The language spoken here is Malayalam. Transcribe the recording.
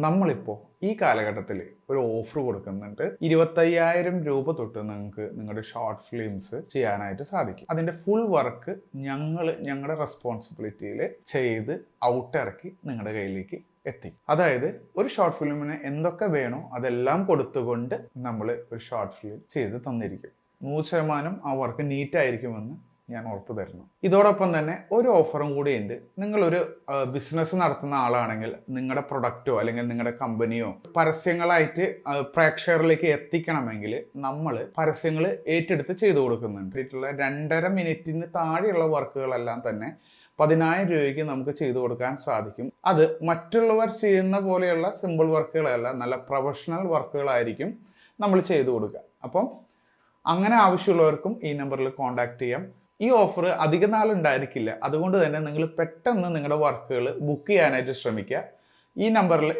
നമ്മളിപ്പോൾ ഈ കാലഘട്ടത്തിൽ ഒരു ഓഫർ കൊടുക്കുന്നുണ്ട്. 25,000 രൂപ തൊട്ട് നിങ്ങൾക്ക് നിങ്ങളുടെ ഷോർട്ട് ഫിലിംസ് ചെയ്യാനായിട്ട് സാധിക്കും. അതിൻ്റെ ഫുൾ വർക്ക് ഞങ്ങളുടെ റെസ്പോൺസിബിലിറ്റിയിൽ ചെയ്ത് ഔട്ടിറക്കി നിങ്ങളുടെ കയ്യിലേക്ക് എത്തിക്കും. അതായത് ഒരു ഷോർട്ട് ഫിലിമിന് എന്തൊക്കെ വേണോ അതെല്ലാം കൊടുത്തുകൊണ്ട് നമ്മൾ ഒരു ഷോർട്ട് ഫിലിം ചെയ്ത് തന്നിരിക്കും. 100% ആ വർക്ക് നീറ്റായിരിക്കുമെന്ന് ഞാൻ ഉറപ്പ് തരുന്നു. ഇതോടൊപ്പം തന്നെ ഒരു ഓഫറും കൂടിയുണ്ട്. നിങ്ങളൊരു ബിസിനസ് നടത്തുന്ന ആളാണെങ്കിൽ നിങ്ങളുടെ പ്രൊഡക്റ്റോ അല്ലെങ്കിൽ നിങ്ങളുടെ കമ്പനിയോ പരസ്യങ്ങളായിട്ട് പ്രേക്ഷകരിലേക്ക് എത്തിക്കണമെങ്കിൽ നമ്മൾ പരസ്യങ്ങൾ ഏറ്റെടുത്ത് ചെയ്തു കൊടുക്കുന്നുണ്ട്. 2.5 മിനിറ്റിന് താഴെയുള്ള വർക്കുകളെല്ലാം തന്നെ 10,000 രൂപയ്ക്ക് നമുക്ക് ചെയ്തു കൊടുക്കാൻ സാധിക്കും. അത് മറ്റുള്ളവർ ചെയ്യുന്ന പോലെയുള്ള സിമ്പിൾ വർക്കുകളല്ല, നല്ല പ്രൊഫഷണൽ വർക്കുകളായിരിക്കും നമ്മൾ ചെയ്തു കൊടുക്കുക. അപ്പം അങ്ങനെ ആവശ്യമുള്ളവർക്കും ഈ നമ്പറിൽ കോൺടാക്ട് ചെയ്യാം. ഈ ഓഫർ അധിക നാളുണ്ടായിരിക്കില്ല. അതുകൊണ്ട് തന്നെ നിങ്ങൾ പെട്ടെന്ന് നിങ്ങളുടെ വർക്കുകൾ ബുക്ക് ചെയ്യാനായിട്ട് ശ്രമിക്കുക. ഈ നമ്പറിൽ